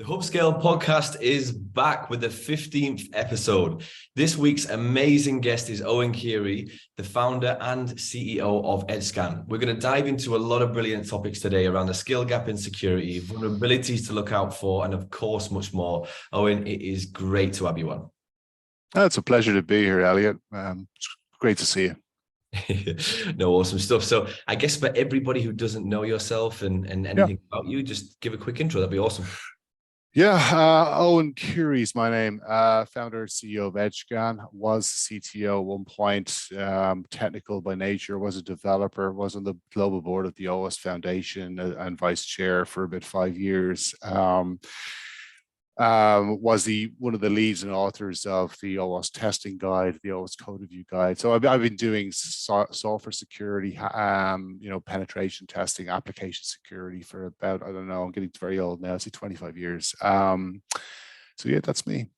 Hubscale podcast is back with the 15th episode. This week's amazing guest is Eoin Keary, the founder and CEO of EdgeScan. We're going to dive into a lot of brilliant topics today around the skill gap in security, vulnerabilities to look out for, and of course, much more. Eoin, it is great to have you on. It's a pleasure to be here, Elliot. It's great to see you. No, awesome stuff. So I guess for everybody who doesn't know yourself and anything about you, just give a quick intro. That'd be awesome. Yeah, Eoin Keary is my name. Founder and CEO of EdgeScan, was CTO at one point, technical by nature, was a developer, was on the global board of the OWASP Foundation and vice chair for about 5 years. Was one of the leads and authors of the OWASP testing guide, the OWASP code review guide. So I've been doing software security, penetration testing, application security for about, I don't know, I'm getting very old now, I say 25 years. So yeah, that's me.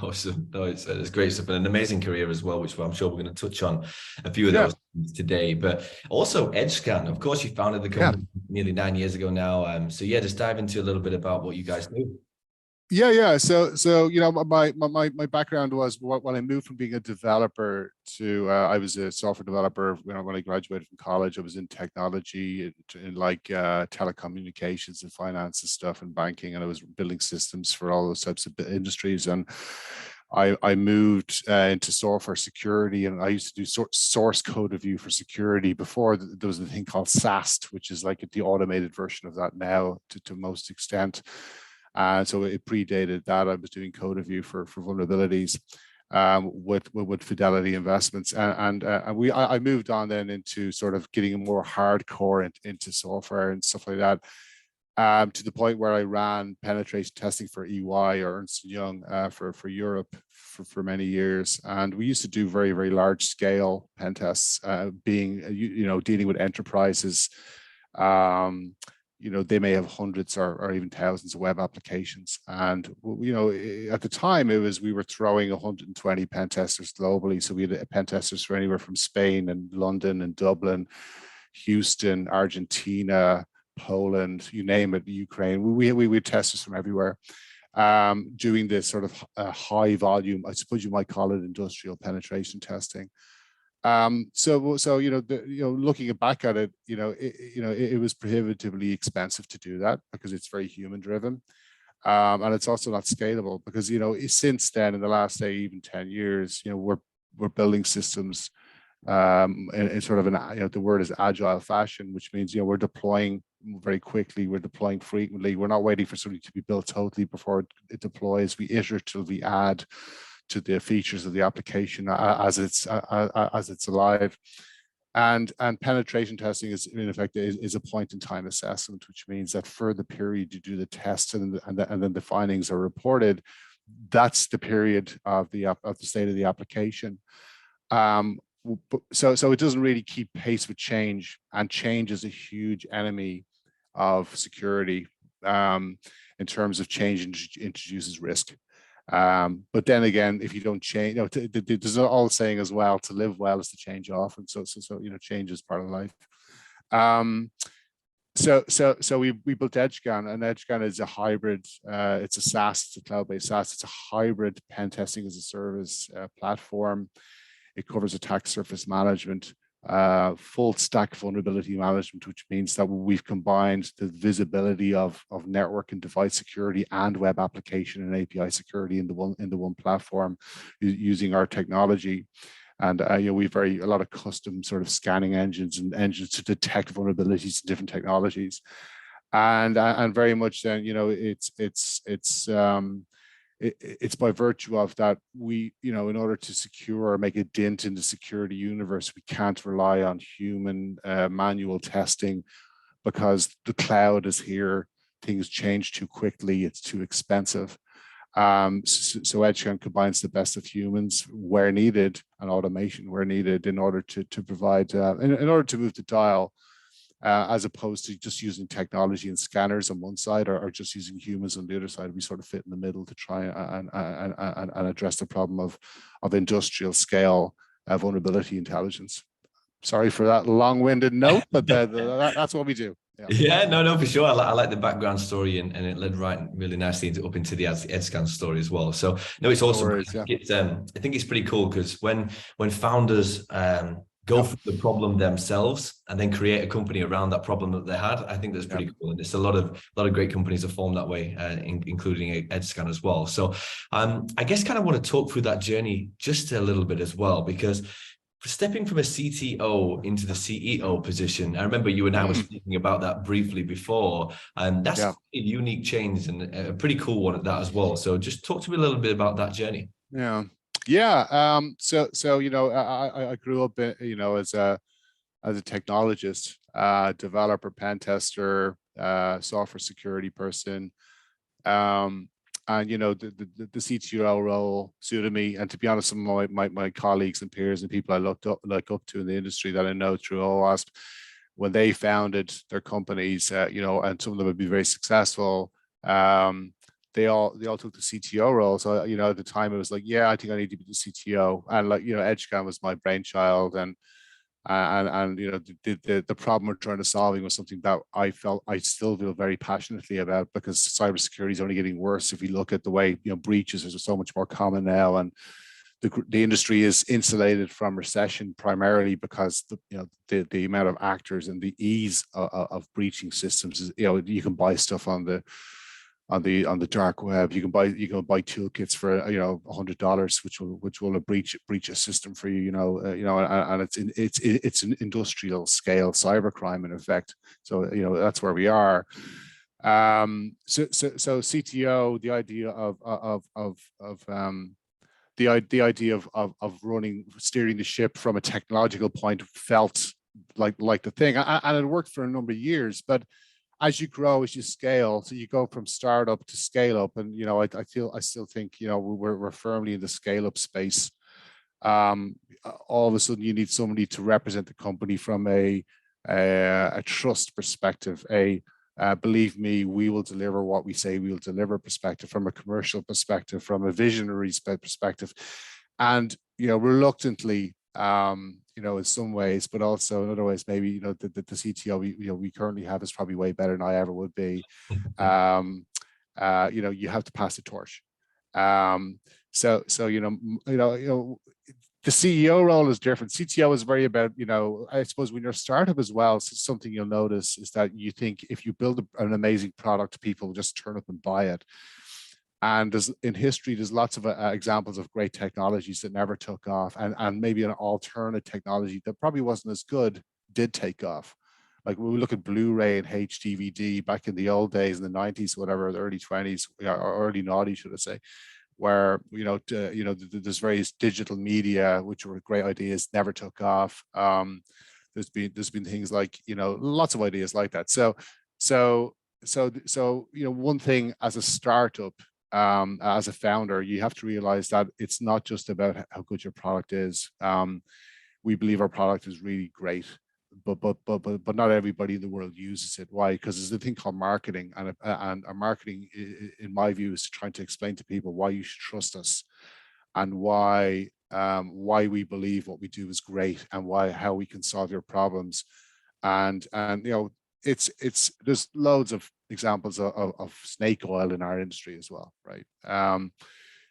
Awesome. No, it's great stuff and an amazing career as well, which I'm sure we're going to touch on a few of those today. But also EdgeScan, of course, you founded the company nearly 9 years ago now. So yeah, just dive into a little bit about what you guys do. Yeah. So my background was when I moved from being a developer to I was a software developer when I graduated from college. I was in technology, in like telecommunications and finance and stuff and banking, and I was building systems for all those types of industries. And I moved into software security, and I used to do source code review for security. Before there was a thing called SAST, which is like the automated version of that now to most extent. So it predated that. I was doing code review for vulnerabilities with Fidelity Investments, and I moved on then into sort of getting more hardcore into software and stuff like that, to the point where I ran penetration testing for EY or Ernst & Young for Europe for many years. And we used to do very, very large scale pen tests, dealing with enterprises. They may have hundreds or even thousands of web applications. And, at the time we were throwing 120 pen testers globally. So we had pen testers for anywhere from Spain and London and Dublin, Houston, Argentina, Poland, you name it, Ukraine. We had testers from everywhere, doing this sort of high volume, I suppose you might call it industrial penetration testing. Looking back at it, it was prohibitively expensive to do that because it's very human driven. And it's also not scalable because, since then, in the last, say, even 10 years, we're building systems in sort of the word is agile fashion, which means, we're deploying very quickly, we're deploying frequently. We're not waiting for something to be built totally before it deploys. We iterate till we add to the features of the application as it's alive, and penetration testing is in effect is a point in time assessment, which means that for the period you do the test and then the findings are reported, that's the period of the state of the application. So it doesn't really keep pace with change, and change is a huge enemy of security. In terms of change, introduces risk. But then again, if you don't change, there's an old saying as well: to live well is to change often. So change is part of life. So we built EdgeScan, and EdgeScan is a hybrid. It's a SaaS, it's a cloud-based SaaS. It's a hybrid pen testing as a service platform. It covers attack surface management, full stack vulnerability management, which means that we've combined the visibility of network and device security and web application and API security in the one platform using our technology. And we've a lot of custom sort of scanning engines to detect vulnerabilities in different technologies, and very much then it's by virtue of that we, in order to secure or make a dent in the security universe, we can't rely on human manual testing because the cloud is here. Things change too quickly. It's too expensive. So EdgeScan combines the best of humans where needed and automation where needed in order to provide, in order to move the dial, as opposed to just using technology and scanners on one side or just using humans on the other side. We sort of fit in the middle to try and address the problem of industrial scale vulnerability intelligence. Sorry for that long-winded note, but that's what we do. Yeah. Yeah, no, for sure. I like the background story, and it led right really nicely into the EdgeScan story as well. So no, it's No awesome. worries. Yeah. I think it's pretty cool because when founders go Yeah. through the problem themselves and then create a company around that problem that they had, I think that's Yeah. pretty cool. And it's a lot of great companies that form that way, including EdgeScan as well. So I guess kind of want to talk through that journey just a little bit as well, because stepping from a CTO into the CEO position, I remember you and I were speaking about that briefly before, and that's Yeah. a unique change and a pretty cool one at that as well. So just talk to me a little bit about that journey. Yeah. Yeah. So I grew up, as a technologist, developer, pen tester, software security person. Um, and the CTO role suited me. And to be honest, some of my colleagues and peers and people I look up to in the industry that I know through OWASP, when they founded their companies, and some of them would be very successful. They all took the CTO role. So at the time it was like, yeah, I think I need to be the CTO. And EdgeScan was my brainchild, and the problem we're trying to solving was something that I still feel very passionately about, because cybersecurity is only getting worse. If you look at the way breaches are so much more common now, and the industry is insulated from recession primarily because the amount of actors and the ease of breaching systems is, you can buy stuff on the dark web. You can buy toolkits for $100, which will breach a system for you. And it's an industrial scale cybercrime in effect. So that's where we are. So CTO, the idea of steering the ship from a technological point felt like the thing, and it worked for a number of years, but as you grow, as you scale, so you go from startup to scale up, and I still think we're firmly in the scale up space. All of a sudden, you need somebody to represent the company from a trust perspective, believe me, we will deliver what we say we will deliver perspective, from a commercial perspective, from a visionary perspective, and reluctantly, in some ways, but also in other ways, maybe the CTO we currently have is probably way better than I ever would be. You have to pass the torch. So the CEO role is different. CTO is very about, I suppose when you're a startup as well, so something you'll notice is that you think if you build an amazing product, people just turn up and buy it. And in history, there's lots of examples of great technologies that never took off, and maybe an alternate technology that probably wasn't as good did take off. Like when we look at Blu-ray and HDVD back in the old days in the 90s, whatever, the early 20s, or early 90s, should I say, where there's various digital media which were great ideas, never took off. There's been things like lots of ideas like that. So one thing as a startup, as a founder, you have to realize that it's not just about how good your product is. We believe our product is really great, but not everybody in the world uses it. Why? Because there's a thing called marketing, and our marketing, in my view, is trying to explain to people why you should trust us, and why we believe what we do is great, and how we can solve your problems. And there's loads of examples of snake oil in our industry as well, right?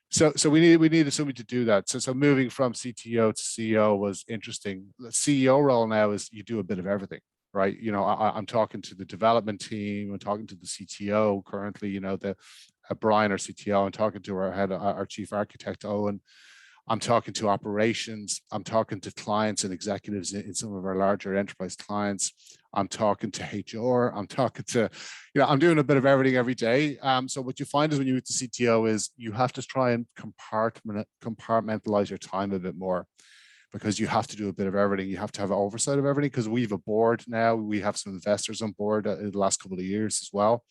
So we needed somebody to do that. So moving from CTO to CEO was interesting. The CEO role now is you do a bit of everything, right? I'm talking to the development team, I'm talking to the CTO currently, Brian, our CTO, I'm talking to our chief architect, Owen. I'm talking to operations. I'm talking to clients and executives in some of our larger enterprise clients. I'm talking to HR. I'm talking to, I'm doing a bit of everything every day. So what you find is when you meet the CTO is you have to try and compartmentalize your time a bit more, because you have to do a bit of everything. You have to have oversight of everything, because we have a board now. We have some investors on board in the last couple of years as well.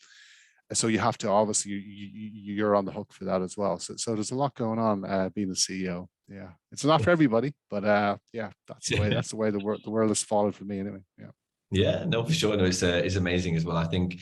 So you have to, obviously, you're on the hook for that as well. So there's a lot going on being the CEO. Yeah, it's not for everybody, but yeah, that's the way the world has fallen for me anyway. Yeah. Yeah, no, for sure. No, it's amazing as well. I think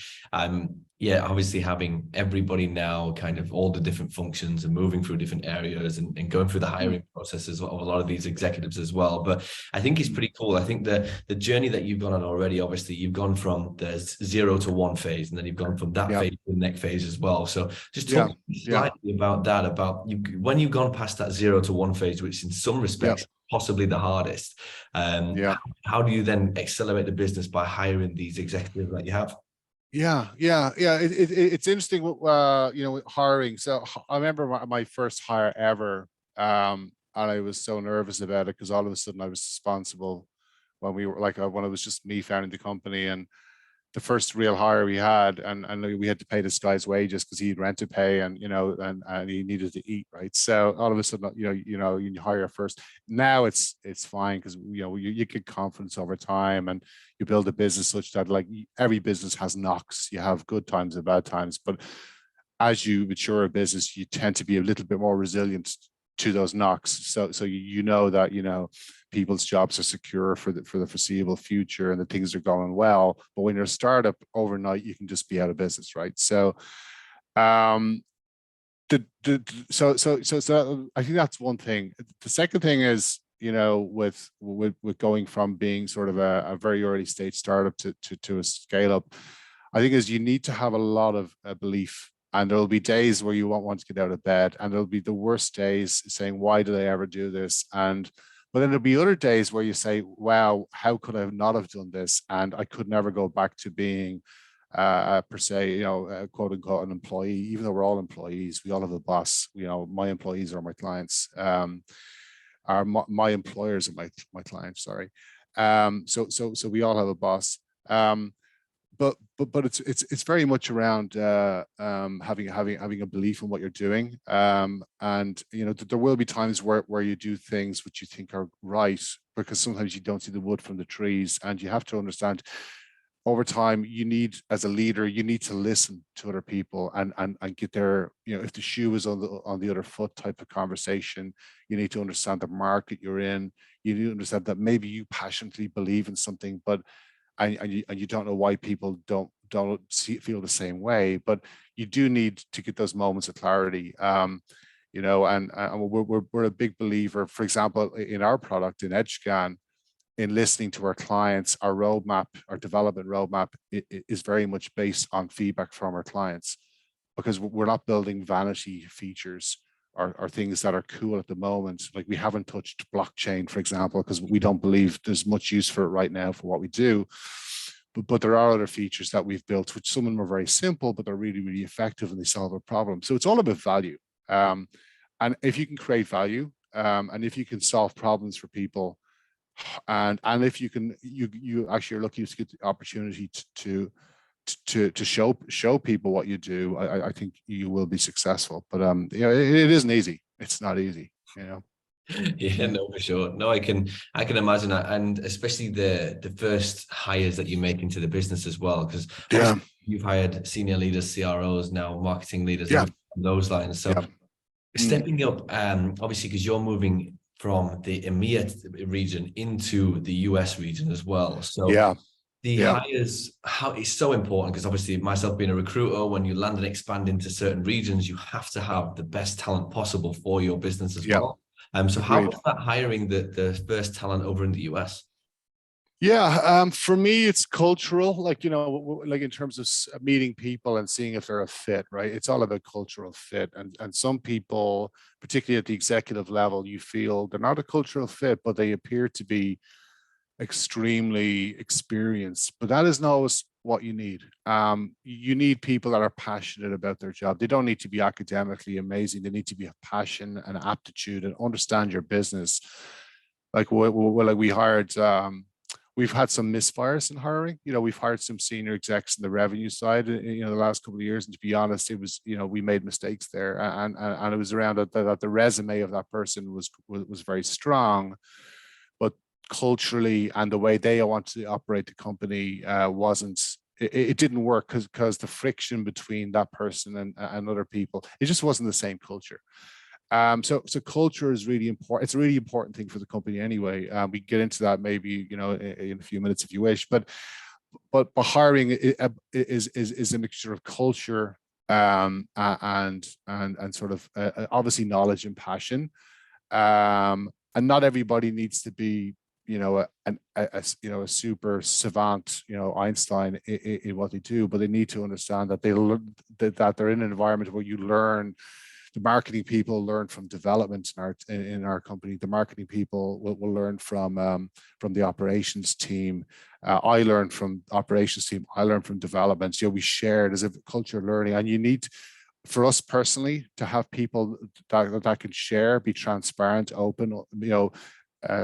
Yeah, obviously having everybody now kind of all the different functions and moving through different areas and going through the Mm, hiring processes of a lot of these executives as well. But I think it's mm. pretty cool. I think the journey that you've gone on already, obviously you've gone from the 0 to 1 phase, and then you've gone from that Yeah, phase to the next phase as well. So just yeah, talk yeah, slightly about that, about you when you've gone past that 0 to 1 phase, which in some yeah, respects possibly the hardest. yeah. How do you then accelerate the business by hiring these executives that you have? Yeah. It's interesting, with hiring. So I remember my first hire ever, and I was so nervous about it because all of a sudden I was responsible when we were like when it was just me founding the company, and the first real hire we had, and we had to pay this guy's wages because he had rent to pay, and and he needed to eat, right? So all of a sudden, you hire first. Now it's fine because you get confidence over time, and you build a business such that, like, every business has knocks. You have good times and bad times, but as you mature a business, you tend to be a little bit more resilient to those knocks. So you know that people's jobs are secure for the foreseeable future, and the things are going well. But when you're a startup, overnight you can just be out of business, right? So um so I think that's one thing. The second thing is, with going from being sort of a very early stage startup to a scale up, I think is you need to have a lot of belief. And there'll be days where you won't want to get out of bed, and there'll be the worst days saying, why did I ever do this? But then there'll be other days where you say, wow, how could I not have done this? And I could never go back to being per se, quote unquote, an employee. Even though we're all employees, we all have a boss. My employees are my clients. Are my employers are my clients. Sorry. So we all have a boss. But it's very much around having a belief in what you're doing. And there will be times where you do things which you think are right, because sometimes you don't see the wood from the trees, and you have to understand over time, as a leader, you need to listen to other people, and get their, if the shoe is on the other foot type of conversation. You need to understand the market you're in. You need to understand that maybe you passionately believe in something, but and you don't know why people don't feel the same way. But you do need to get those moments of clarity. And we're a big believer, for example, in our product in EdgeScan, in listening to our clients. Our roadmap, our development roadmap, is very much based on feedback from our clients, because we're not building vanity features or things that are cool at the moment. Like, we haven't touched blockchain, for example, because we don't believe there's much use for it right now for what we do. But there are other features that we've built, which some of them are very simple, but they're really, really effective, and they solve a problem. So it's all about value. And if you can create value, and if you can solve problems for people, and if you can, you actually are lucky to get the opportunity to show people what you do, I think you will be successful. But it isn't easy. It's not easy. Yeah, no, for sure. No, I can imagine that, and especially the first hires that you make into the business as well, because Yeah, obviously you've hired senior leaders, CROs, now marketing leaders, yeah, everything along those lines. So yeah, mm, stepping up, obviously, because you're moving from the EMEA region into the US region as well. So yeah, the yeah, hires, how it's so important, because obviously myself being a recruiter, when you land and expand into certain regions, you have to have the best talent possible for your business as yeah. well. So how Agreed. was that hiring the first talent over in the US? Yeah, for me, it's cultural. Like, like in terms of meeting people and seeing if they're a fit, right? It's all about cultural fit, and some people, particularly at the executive level, you feel they're not a cultural fit, but they appear to be extremely experienced. But that isn't always what you need. You need people that are passionate about their job. They don't need to be academically amazing. They need to be a passion and aptitude and understand your business. Like, like we hired. We've had some misfires in hiring. We've hired some senior execs in the revenue side, the last couple of years. And to be honest, it was, we made mistakes there, and it was around that the resume of that person was very strong, but culturally and the way they want to operate the company wasn't. It didn't work because the friction between that person and other people, it just wasn't the same culture. So culture is really important. It's a really important thing for the company anyway. We can get into that maybe, in a few minutes if you wish. but hiring is a mixture of culture and sort of obviously knowledge and passion. And not everybody needs to be, you know, a super savant, you know, Einstein in what they do, but they need to understand that that they're in an environment where you learn. The marketing people learn from development in our company. The marketing people will learn from the operations team. I learned from operations team. I learned from development. You know, we shared as a culture learning, and you need, for us personally, to have people that can share, be transparent, open, you know,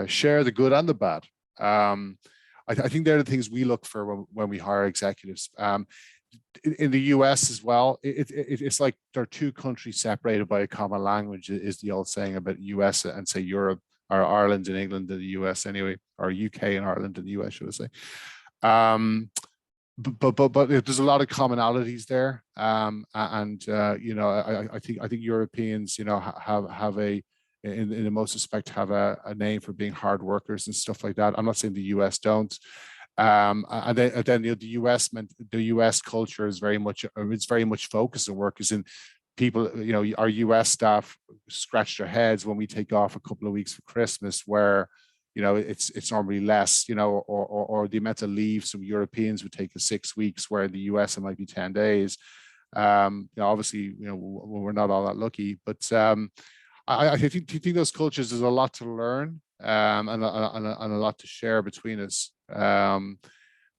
share the good and the bad. I think they're the things we look for when we hire executives. In the US as well, it's like there are two countries separated by a common language, is the old saying about US and say Europe, or Ireland and England and the US anyway, or UK and Ireland and the US, should I say. But there's a lot of commonalities there. You know, I think Europeans, you know, have a, in the most respect, have a name for being hard workers and stuff like that. I'm not saying the US don't. And then you know, the US culture is very much, it's very much focused on work, as in people, you know, our US staff scratch their heads when we take off a couple of weeks for Christmas, where, you know, it's normally less, you know, or the amount of leave some Europeans would take is 6 weeks, where in the US it might be 10 days. You know, obviously, you know, we're not all that lucky, but I think those cultures, there's a lot to learn, and a lot to share between us.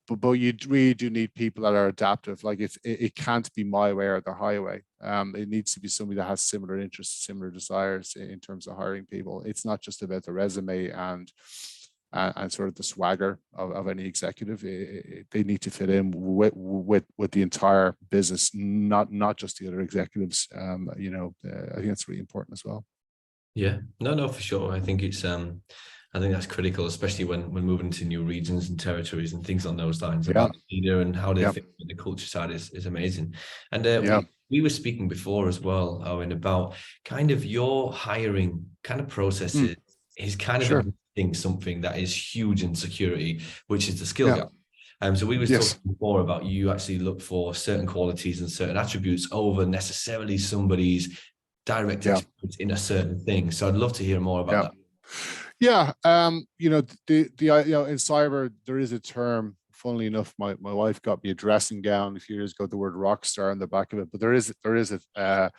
But you really do need people that are adaptive. Like it can't be my way or the highway. It needs to be somebody that has similar interests, similar desires in terms of hiring people. It's not just about the resume and sort of the swagger of any executive. They need to fit in with the entire business, not just the other executives. You know, I think that's really important as well. Yeah, no, for sure. I think it's I think that's critical, especially when moving into new regions and territories and things on those lines. Yeah. About the leader and how they Yeah. fit in the culture side is amazing. And Yeah. we were speaking before as well, Owen, about kind of your hiring kind of processes is kind of Sure. addressing something that is huge in security, which is the skill Yeah. gap. So we were Yes. talking before about you actually look for certain qualities and certain attributes over necessarily somebody's direct Yeah. experience in a certain thing. So I'd love to hear more about Yeah. that. Yeah. You know, the you know, in cyber there is a term. Funnily enough, my wife got me a dressing gown a few years ago, the word rock star on the back of it. But there is a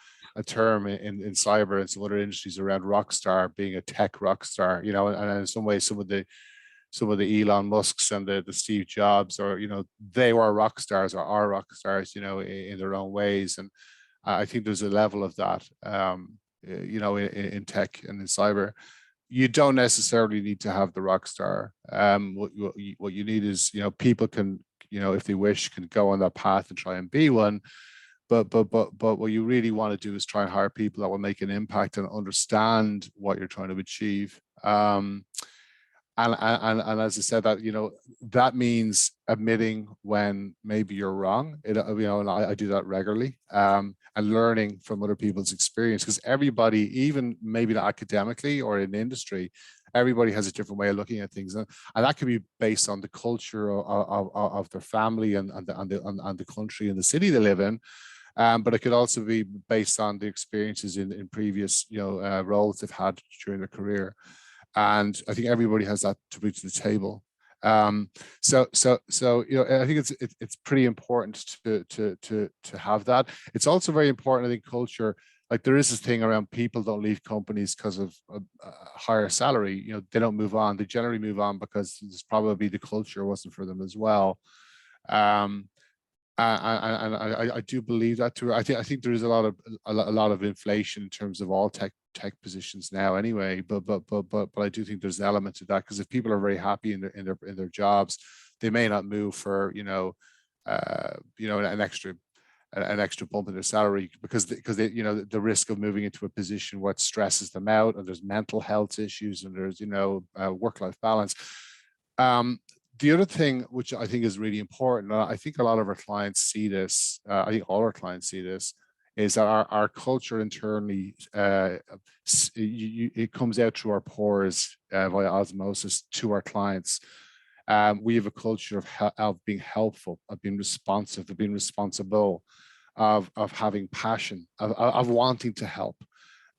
term in cyber and some other industries around rock star being a tech rock star. You know, and in some ways, some of the Elon Musks and the Steve Jobs, or, you know, they were rock stars or are rock stars, you know, in their own ways. And I think there's a level of that, you know, in tech and in cyber. You don't necessarily need to have the rock star. What you need is, you know, people can, you know, if they wish, can go on that path and try and be one. But what you really want to do is try and hire people that will make an impact and understand what you're trying to achieve. And as I said, that, you know, that means admitting when maybe you're wrong. You know, and I do that regularly, and learning from other people's experience, because everybody, even maybe not academically or in industry, everybody has a different way of looking at things, and that can be based on the culture of their family and the country and the city they live in. But it could also be based on the experiences in previous, you know, roles they've had during their career. And I think everybody has that to bring to the table. So you know, I think it's pretty important to have that. It's also very important, I think, culture. Like, there is this thing around people don't leave companies because of a higher salary. You know, they don't move on. They generally move on because it's probably the culture wasn't for them as well. And I do believe that too. I think there is a lot of inflation in terms of all tech positions now anyway. But I do think there's an element to that, because if people are very happy in their jobs, they may not move for, you know, an extra bump in their salary, because they, you know, the risk of moving into a position what stresses them out, and there's mental health issues, and there's, you know, work-life balance. The other thing, which I think is really important, I think a lot of our clients see this, I think all our clients see this, is that our culture internally, it comes out through our pores via osmosis to our clients. We have a culture of being helpful, of being responsive, of being responsible, of having passion, of wanting to help,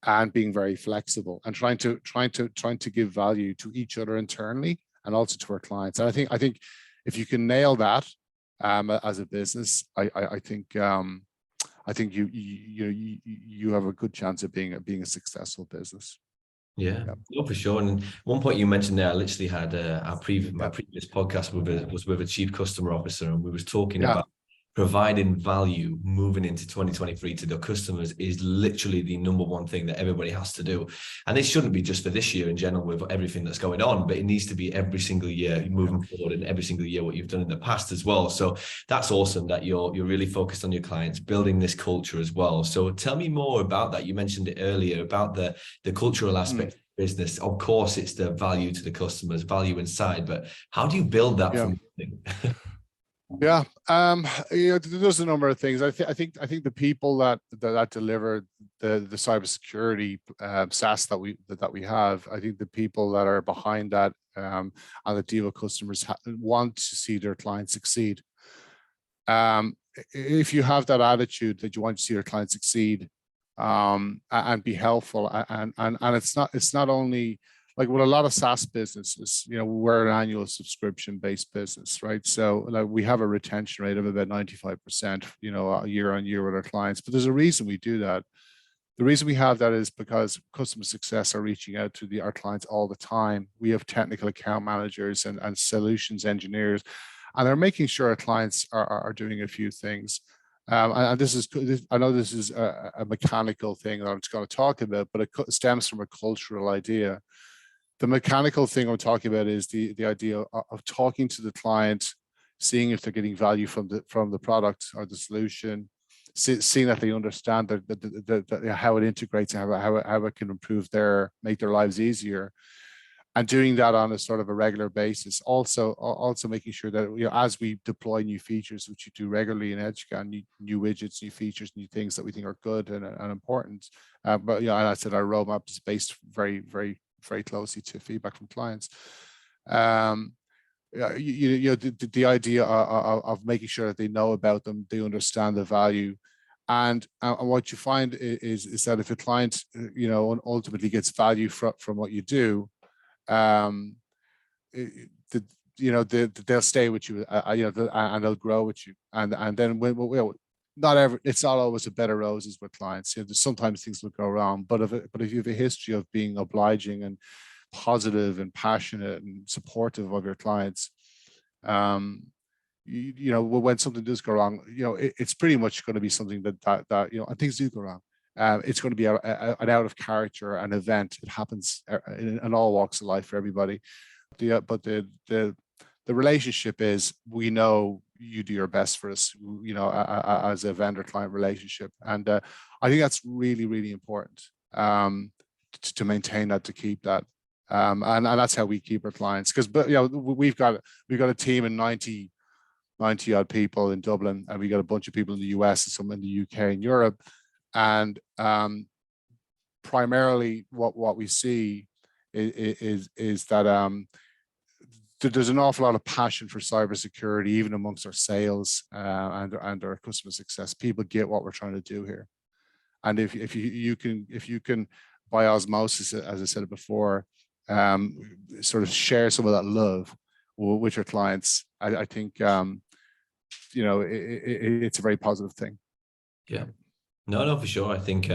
and being very flexible, and trying to give value to each other internally and also to our clients. And I think if you can nail that as a business, I think you have a good chance of being a successful business. Yeah, no, for sure. And one point you mentioned there, I literally had my previous podcast was with a chief customer officer, and we was talking about providing value moving into 2023 to the customers is literally the number one thing that everybody has to do. And it shouldn't be just for this year in general with everything that's going on, but it needs to be every single year moving forward, and every single year what you've done in the past as well. So that's awesome that you're really focused on your clients, building this culture as well. So tell me more about that. You mentioned it earlier about the cultural aspect of business. Of course, it's the value to the customers, value inside, but how do you build that from nothing? Yeah, there's a number of things. I think the people that deliver the cybersecurity SaaS that we have, I think the people that are behind that and that deal with customers want to see their clients succeed. If you have that attitude that you want to see your clients succeed and be helpful, and it's not only like with a lot of SaaS businesses, we're an annual subscription-based business, right? So like we have a retention rate of about 95%, year on year with our clients. But there's a reason we do that. The reason we have that is because customer success are reaching out to our clients all the time. We have technical account managers and solutions engineers, and they're making sure our clients are doing a few things. And I know this is a mechanical thing that I'm just going to talk about, but it stems from a cultural idea. The mechanical thing I'm talking about is the idea of talking to the client, seeing if they're getting value from the product or the solution, seeing that they understand how it integrates, how it can make their lives easier, and doing that on a sort of a regular basis. Also making sure that as we deploy new features, which you do regularly in EdgeScan, new widgets, new features, new things that we think are good and important. But and I said our roadmap is based very, very, very closely to feedback from clients. The idea of making sure that they know about them, they understand the value, and what you find is that if a client ultimately gets value from what you do, they'll stay with you, and they'll grow with you, and then it's not always a bed of roses with clients. Sometimes things will go wrong, but if you have a history of being obliging and positive and passionate and supportive of your clients, when something does go wrong, it's pretty much going to be something that and things do go wrong. It's going to be an out of character, an event. It happens in all walks of life for everybody. But the relationship is, we know you do your best for us, as a vendor-client relationship, and I think that's really, really important to maintain that, to keep that, and that's how we keep our clients. Because we've got a team of 90 odd people in Dublin, and we got a bunch of people in the US and some in the UK and Europe, and primarily what we see is that there's an awful lot of passion for cybersecurity, even amongst our sales and our customer success. People get what we're trying to do here, and if you can by osmosis, as I said before, sort of share some of that love with your clients, I think it's a very positive thing. Yeah. No, for sure. I think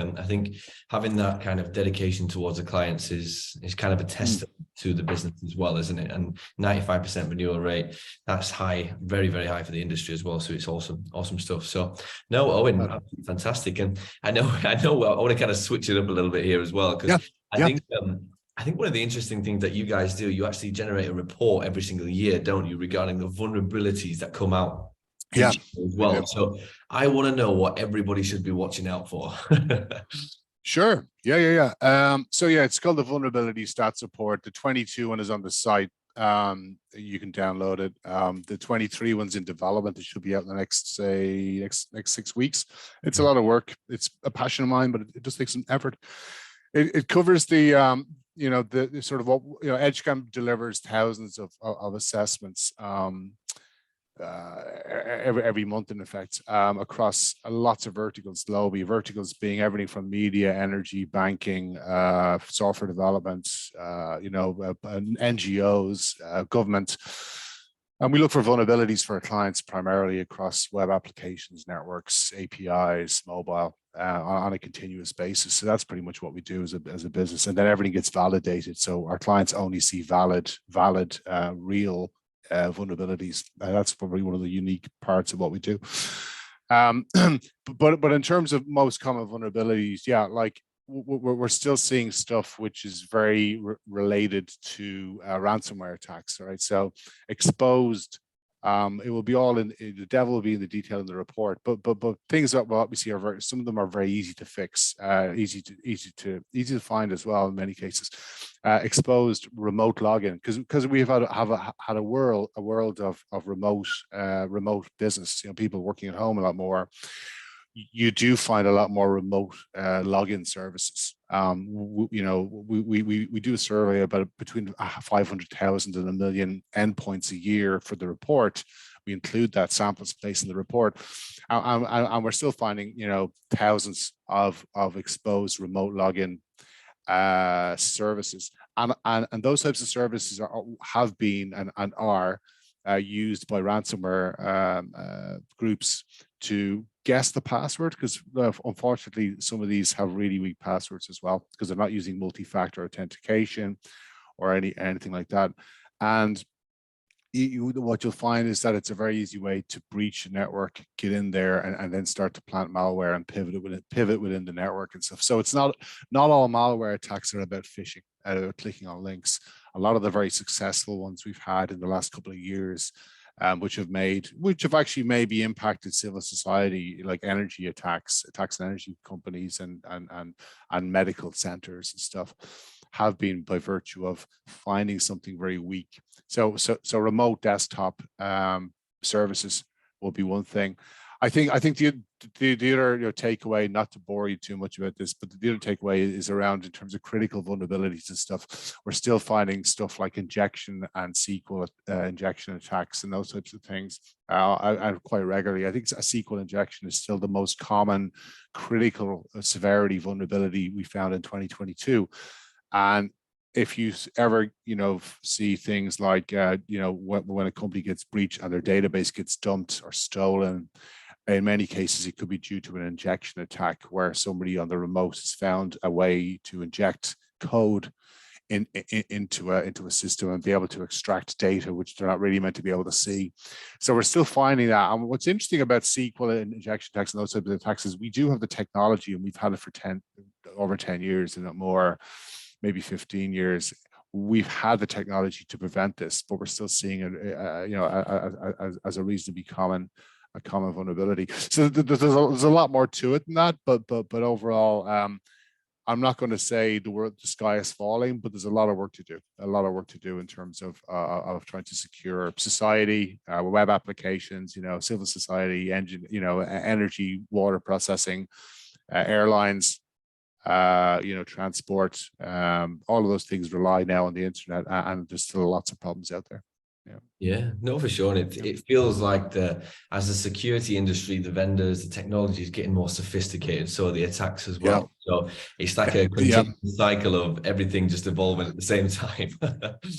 having that kind of dedication towards the clients is kind of a testament to the business as well, isn't it? And 95% renewal rate, that's high, very, very high for the industry as well. So it's awesome stuff. So no, Owen, absolutely fantastic. And I know I want to kind of switch it up a little bit here as well, because I think one of the interesting things that you guys do, you actually generate a report every single year, don't you, regarding the vulnerabilities that come out as well. So I want to know what everybody should be watching out for. Sure. Yeah. It's called the Vulnerability Stats Report. The 22 one is on the site. You can download it. The 23 one's in development. It should be out in the next 6 weeks. It's a lot of work. It's a passion of mine, but it does take some effort. It covers the the sort of what, EdgeScan delivers thousands of assessments every month, in effect, across lots of verticals globally. Verticals being everything from media, energy, banking, software development, NGOs, government. And we look for vulnerabilities for our clients primarily across web applications, networks, APIs, mobile, on a continuous basis. So that's pretty much what we do as a business. And then everything gets validated. So our clients only see valid, real vulnerabilities. That's probably one of the unique parts of what we do. But in terms of most common vulnerabilities, yeah, like we're still seeing stuff which is very related to ransomware attacks, right? So exposed, it will be all in the devil will be in the detail in the report, but things that what we see are some of them are very easy to fix, easy to find as well in many cases. Exposed remote login, because we've had a world of remote business, people working at home a lot more. You do find a lot more remote login services. We do a survey about between 500,000 and 1 million endpoints a year for the report. We include that sample space in the report, and we're still finding thousands of exposed remote login services, and those types of services have been and are used by ransomware groups to guess the password, because unfortunately some of these have really weak passwords as well, because they're not using multi-factor authentication or anything like that. And what you'll find is that it's a very easy way to breach a network, get in there, and then start to plant malware and pivot within the network and stuff. So it's not all malware attacks are about phishing, clicking on links. A lot of the very successful ones we've had in the last couple of years, which have actually maybe impacted civil society, like energy attacks on energy companies and medical centers and stuff, have been by virtue of finding something very weak. So remote desktop services will be one thing. I think the other takeaway, not to bore you too much about this, but the other takeaway is around in terms of critical vulnerabilities and stuff. We're still finding stuff like injection and SQL injection attacks and those types of things, and quite regularly. I think a SQL injection is still the most common critical severity vulnerability we found in 2022. And if you ever, see things like, when a company gets breached and their database gets dumped or stolen, in many cases, it could be due to an injection attack where somebody on the remote has found a way to inject code into a system and be able to extract data, which they're not really meant to be able to see. So we're still finding that. And what's interesting about SQL and injection attacks and those types of attacks is we do have the technology, and we've had it for over 10 years and more, maybe 15 years. We've had the technology to prevent this, but we're still seeing it, as a reasonably common vulnerability. So there's a lot more to it than that, but overall, I'm not going to say the sky is falling, but there's a lot of work to do in terms of trying to secure society, web applications, civil society, energy, water processing, airlines, transport, all of those things rely now on the internet, and there's still lots of problems out there. Yeah, no, for sure. And it feels like as the security industry, the vendors, the technology is getting more sophisticated, so the attacks as well. Yeah. So it's like a continuous cycle of everything just evolving at the same time.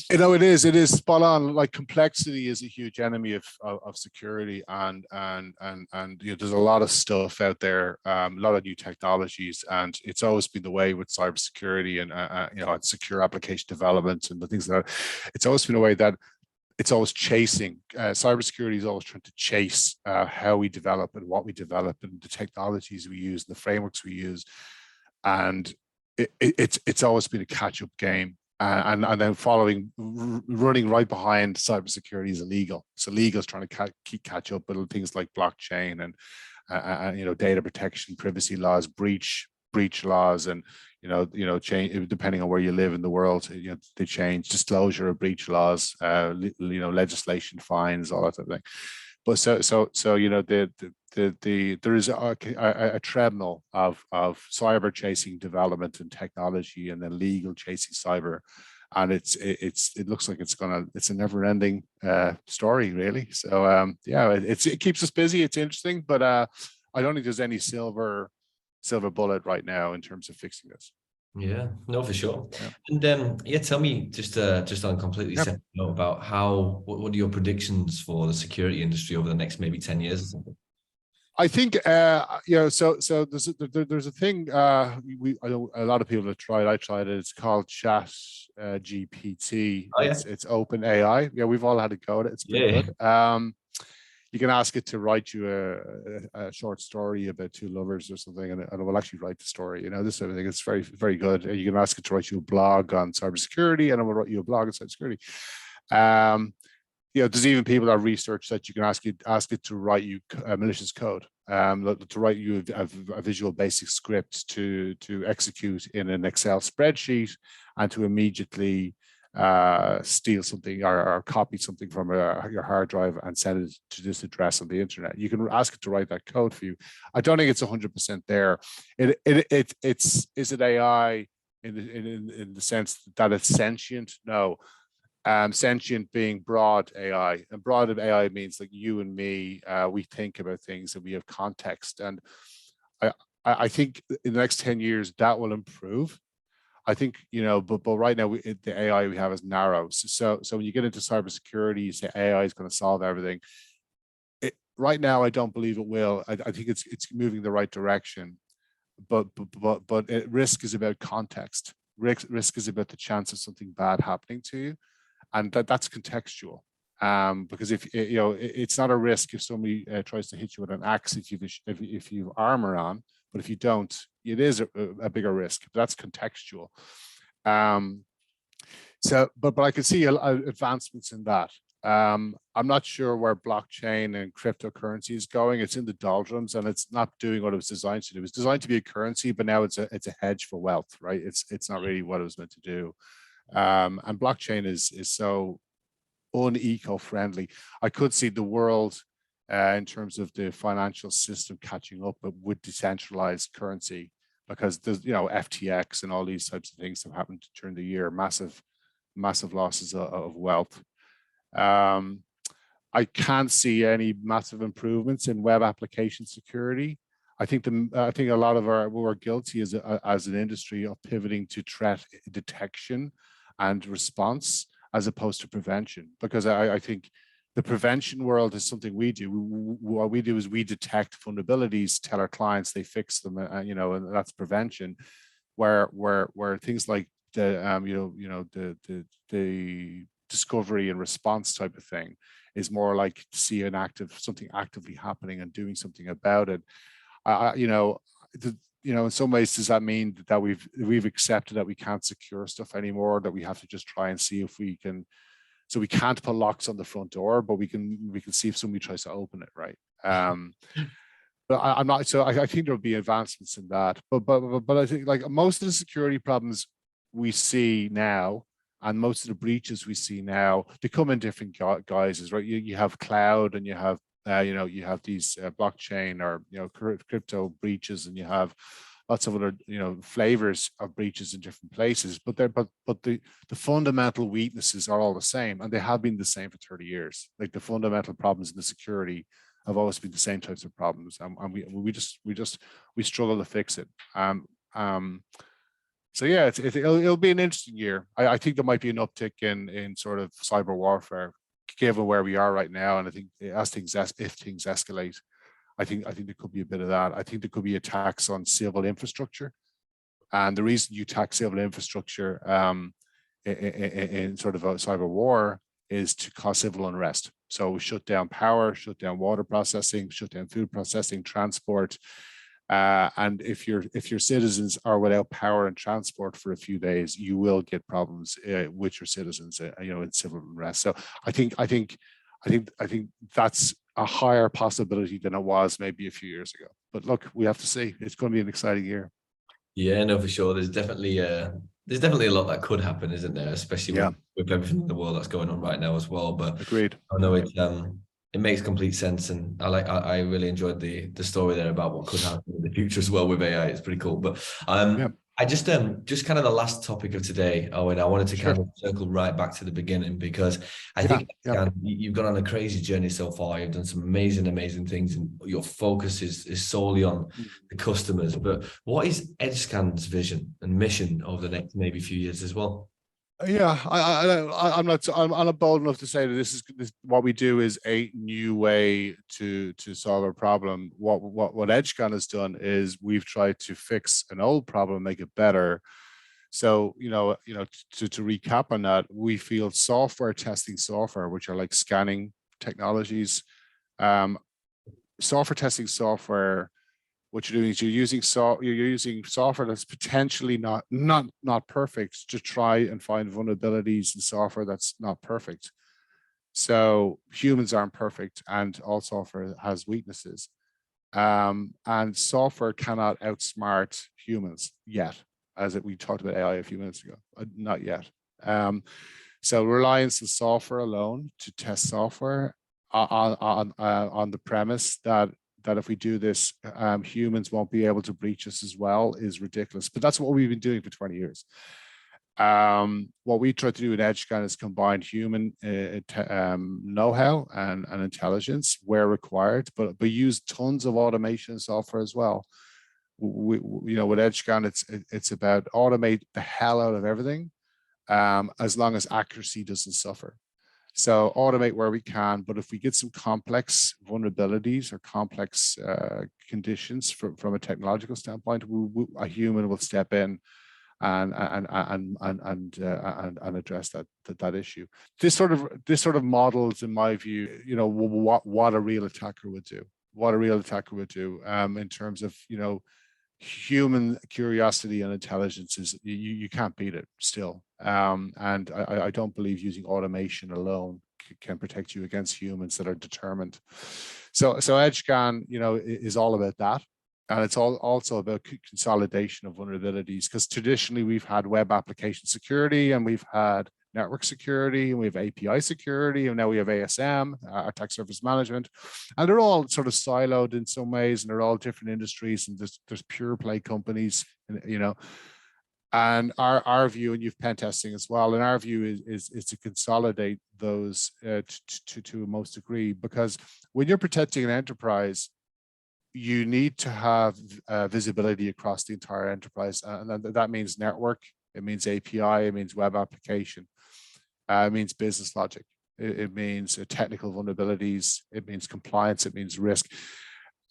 It is spot on. Like, complexity is a huge enemy of security, and there's a lot of stuff out there, a lot of new technologies, and it's always been the way with cybersecurity and secure application development and the things that it's always been a way that it's always chasing. Cybersecurity is always trying to chase how we develop and what we develop and the technologies we use and the frameworks we use. And it's always been a catch-up game. And then running right behind cybersecurity is illegal. So legal is trying to catch up with things like blockchain and data protection, privacy laws, breach laws, and change depending on where you live in the world. They change disclosure of breach laws, legislation, fines, all that type of thing. But so there is a treadmill of cyber chasing development and technology, and then legal chasing cyber, and it looks like it's a never ending story, really. So yeah, it keeps us busy. It's interesting, but I don't think there's any silver bullet right now in terms of fixing this. Yeah, no, for sure. Yeah. And yeah, tell me just on a completely Yep. separate note about what are your predictions for the security industry over the next maybe 10 years or something? I think so there's a thing I know a lot of people have tried. I tried it. It's called Chat GPT. Oh yeah. It's open AI. Yeah, we've all had a go at it. It's pretty Yeah. good. You can ask it to write you a short story about two lovers or something, and it will actually write the story. This sort of thing. It's very, very good. You can ask it to write you a blog on cybersecurity, and it will write you a blog on cybersecurity. There's even people that research that you can ask it to write you malicious code, to write you a Visual Basic script to execute in an Excel spreadsheet, and to immediately steal something or copy something from your hard drive and send it to this address on the internet. You can ask it to write that code for you. I don't think it's 100% there. Is it AI in the sense that it's sentient? No. Sentient being broad AI, and broad AI means like you and me, we think about things and we have context. And I think in the next 10 years that will improve. I think, but right now the AI we have is narrow. So when you get into cybersecurity, you say AI is going to solve everything. Right now, I don't believe it will. I think it's moving the right direction, but risk is about context. Risk is about the chance of something bad happening to you, and that's contextual. Because if it's not a risk if somebody tries to hit you with an axe if you've armor on, but if you don't, it is a bigger risk. That's contextual. But I can see advancements in that. I'm not sure where blockchain and cryptocurrency is going. It's in the doldrums, and it's not doing what it was designed to do. It was designed to be a currency, but now it's a hedge for wealth, right? It's not really what it was meant to do. And blockchain is so uneco-friendly. I could see the world in terms of the financial system catching up with decentralized currency, because there's FTX and all these types of things have happened during the year, massive losses of wealth. I can't see any massive improvements in web application security. I think a lot of we're guilty as an industry of pivoting to threat detection and response as opposed to prevention, because I think the prevention world is something we do. What we do is we detect vulnerabilities, tell our clients, they fix them, and that's prevention. Where things like the discovery and response type of thing is more like to see something actively happening and doing something about it. In some ways, does that mean that we've accepted that we can't secure stuff anymore, that we have to just try and see if we can? So we can't put locks on the front door, but we can see if somebody tries to open it, right? But I'm not. So I think there'll be advancements in that. But I think like most of the security problems we see now, and most of the breaches we see now, they come in different guises, right? You have cloud, and you have you have these blockchain or crypto breaches, and you have lots of other flavors of breaches in different places. But the fundamental weaknesses are all the same, and they have been the same for 30 years. Like the fundamental problems in the security have always been the same types of problems, and we struggle to fix it. So yeah, it'll be an interesting year. I think there might be an uptick in sort of cyber warfare, given where we are right now, and I think if things escalate, I think there could be a bit of that. I think there could be attacks on civil infrastructure, and the reason you attack civil infrastructure in sort of a cyber war is to cause civil unrest. So we shut down power, shut down water processing, shut down food processing, transport. And if your citizens are without power and transport for a few days, you will get problems with your citizens, in civil unrest. So I think that's a higher possibility than it was maybe a few years ago. But look, we have to see. It's going to be an exciting year. Yeah, no, for sure. There's definitely a lot that could happen, isn't there? Especially with everything in the world that's going on right now as well. But Agreed. I know It makes complete sense, and I really enjoyed the story there about what could happen in the future as well with AI. It's pretty cool. But Yeah, I just kind of the last topic of today, Owen. I wanted to sure. kind of circle right back to the beginning because I Yeah, think yeah. you've gone on a crazy journey so far. You've done some amazing things, and your focus is solely on the customers. But what is EdgeScan's vision and mission over the next maybe few years as well? Yeah, I'm not bold enough to say that this what we do is a new way to solve a problem. What EdgeScan has done is we've tried to fix an old problem, make it better. So to recap on that, we feel software testing software, which are like scanning technologies, software testing software. What you're doing is you're using software that's potentially not perfect to try and find vulnerabilities in software that's not perfect. So humans aren't perfect, and all software has weaknesses. And software cannot outsmart humans yet, we talked about AI a few minutes ago. Not yet. So reliance on software alone to test software on the premise that if we do this, humans won't be able to breach us as well is ridiculous. But that's what we've been doing for 20 years. What we try to do at EdgeScan is combine human know-how and intelligence where required, but use tons of automation software as well. With EdgeScan, it's about automate the hell out of everything, as long as accuracy doesn't suffer. So automate where we can, but if we get some complex vulnerabilities or complex conditions from a technological standpoint, a human will step in and address that issue. This sort of models, in my view, what a real attacker would do. What a real attacker would do in terms of human curiosity and intelligence is you can't beat it still. And I don't believe using automation alone can protect you against humans that are determined. So EdgeScan, is all about that. And it's also about consolidation of vulnerabilities, because traditionally we've had web application security, and we've had network security, and we have API security, and now we have ASM, attack surface management, and they're all sort of siloed in some ways, and they're all different industries, and there's pure play companies, and our view, and you've pen testing as well, and our view is to consolidate those to most degree, because when you're protecting an enterprise, you need to have visibility across the entire enterprise, and that means network, it means API, it means web application, it means business logic, it means technical vulnerabilities, it means compliance, it means risk,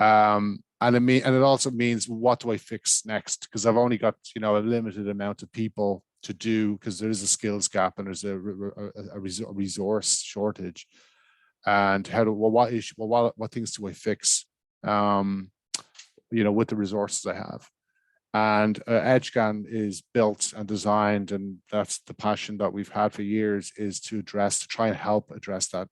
and it also means, what do I fix next? Because I've only got a limited amount of people to do, because there is a skills gap and there's a resource shortage, and what things do I fix with the resources I have? And EdgeScan is built and designed, and that's the passion that we've had for years, is to try and help address that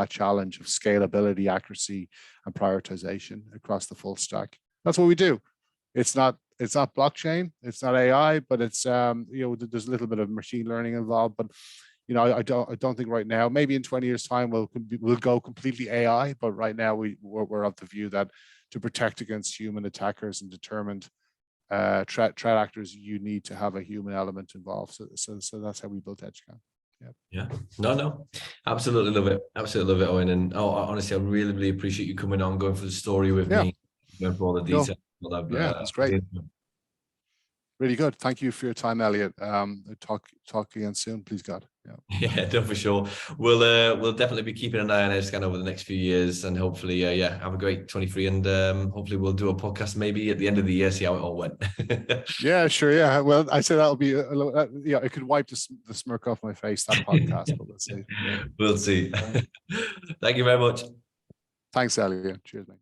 challenge of scalability, accuracy, and prioritization across the full stack. That's what we do. It's not blockchain, it's not AI, but it's there's a little bit of machine learning involved, but I don't think right now, maybe in 20 years time we'll go completely AI, but right now we're of the view that to protect against human attackers and determined threat actors, you need to have a human element involved. So that's how we built EdgeScan. Yeah. No, absolutely love it. Absolutely love it, Owen. And honestly, I really appreciate you coming on, going through the story with me, going through all the details. Cool. That's great. Really good. Thank you for your time, Elliot. Talk again soon, please God. Yeah, no, for sure. We'll definitely be keeping an eye on EdgeScan over the next few years, and hopefully, have a great 23, and hopefully we'll do a podcast maybe at the end of the year, see how it all went. Yeah, sure. Yeah, well, I said that'll be it could wipe the smirk off my face, that podcast, but let's see. We'll see. Thank you very much. Thanks, Elliot. Cheers, mate.